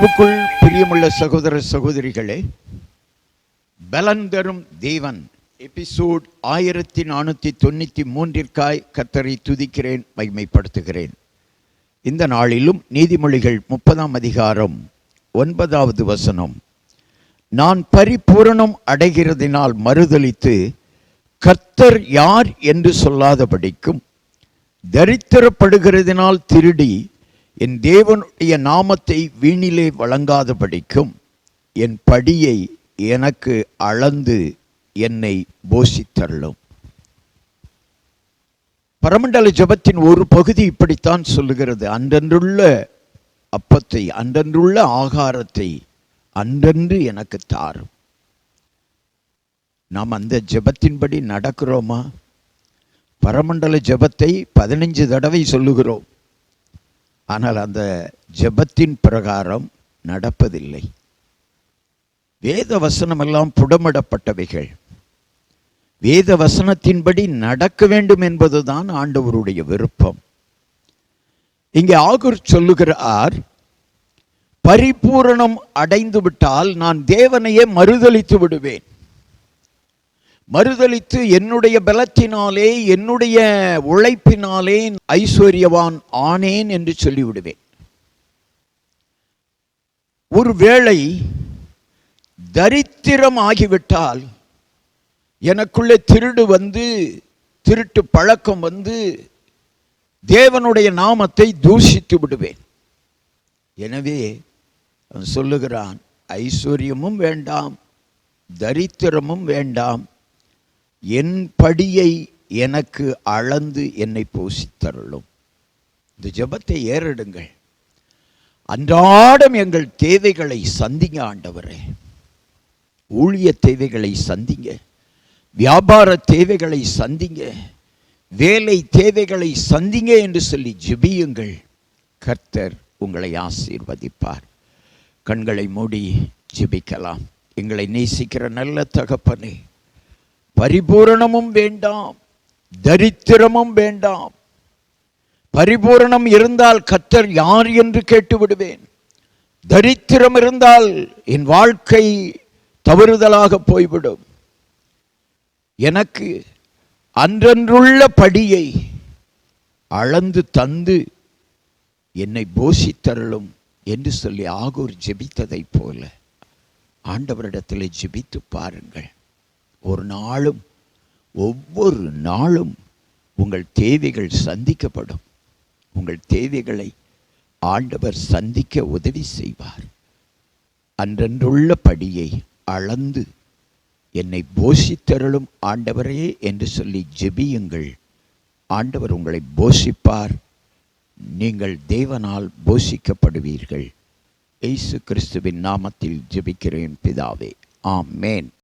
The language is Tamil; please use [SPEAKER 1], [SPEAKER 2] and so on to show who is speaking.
[SPEAKER 1] கிறிஸ்துவுக்குள் பிரியமுள்ள சகோதர சகோதரிகளே, பலன் தரும் தேவன் எபிசோட் 1493 கர்த்தரை துதிக்கிறேன், மகிமைப்படுத்துகிறேன். இந்த நாளிலும் நீதிமொழிகள் 30 அதிகாரம் 9வது வசனம், நான் பரிபூரணம் அடைகிறதினால் மறுதலித்து கர்த்தர் யார் என்று சொல்லாதபடிக்கும், தரித்திரப்படுகிறதினால் திருடி என் தேவனுடைய நாமத்தை வீணிலே வழங்காதபடிக்கும், என் படியை எனக்கு அளந்து என்னை போஷித்தருளும். பரமண்டல ஜெபத்தின் ஒரு பகுதி இப்படித்தான் சொல்லுகிறது, அன்றன்றுள்ள அப்பத்தை, அன்றன்றுள்ள ஆகாரத்தை அன்றன்று எனக்கு தாரும். நாம் அந்த ஜெபத்தின்படி நடக்கிறோமா? பரமண்டல ஜெபத்தை 15 தடவை சொல்லுகிறோம், ஆனால் அந்த ஜெபத்தின் பிரகாரம் நடப்பதில்லை. வேத வசனமெல்லாம் புடமிடப்பட்டவைகள். வேத வசனத்தின்படி நடக்க வேண்டும் என்பதுதான் ஆண்டவருடைய விருப்பம். இங்கே ஆகூர் சொல்லுகிறார், பரிபூரணம் அடைந்து விட்டால் நான் தேவனையே மறுதலித்து விடுவேன். மறுதலித்து என்னுடைய பலத்தினாலே, என்னுடைய உழைப்பினாலே ஐஸ்வர்யவான் ஆனேன் என்று சொல்லிவிடுவேன். ஒருவேளை தரித்திரம் ஆகிவிட்டால், எனக்குள்ளே திருடு வந்து, திருட்டு பழக்கம் வந்து தேவனுடைய நாமத்தை தூஷித்து விடுவேன். எனவே அவன் சொல்லுகிறான், ஐஸ்வர்யமும் வேண்டாம், தரித்திரமும் வேண்டாம், என் படியை எனக்கு அளந்து என்னை போஷித்தருளும். இந்த ஜெபத்தை ஏறெடுங்கள். அன்றாடம் எங்கள் தேவைகளை சந்திங்க ஆண்டவரே. ஊழிய தேவைகளை சந்திங்க, வியாபார தேவைகளை சந்திங்க, வேலை தேவைகளை சந்திங்க என்று சொல்லி ஜெபியுங்கள். கர்த்தர் உங்களை ஆசீர்வதிப்பார். கண்களை மூடி ஜெபிக்கலாம். எங்களை நேசிக்கிற நல்ல தகப்பனே, பரிபூரணமும் வேண்டாம், தரித்திரமும் வேண்டாம். பரிபூரணம் இருந்தால் கர்த்தர் யார் என்று கேட்டு விடுவேன். தரித்திரம் இருந்தால் என் வாழ்க்கை தவறுதலாக போய்விடும். எனக்கு அன்றன்றுள்ள படியை அளந்து தந்து என்னை போஷித்தருளும் என்று சொல்லி ஆகூர் ஜெபித்ததை போல ஆண்டவரிடத்தில் ஜெபித்து பாருங்கள். ஒரு நாளும், ஒவ்வொரு நாளும் உங்கள் தேவைகள் சந்திக்கப்படும். உங்கள் தேவைகளை ஆண்டவர் சந்திக்க உதவி செய்வார். அன்றன்றுள்ள படியை அளந்து என்னை போஷித்தருளும் ஆண்டவரே என்று சொல்லி ஜெபியுங்கள். ஆண்டவர் உங்களை போஷிப்பார். நீங்கள் தேவனால் போஷிக்கப்படுவீர்கள். இயேசு கிறிஸ்துவின் நாமத்தில் ஜெபிக்கிறேன் பிதாவே, ஆமென்.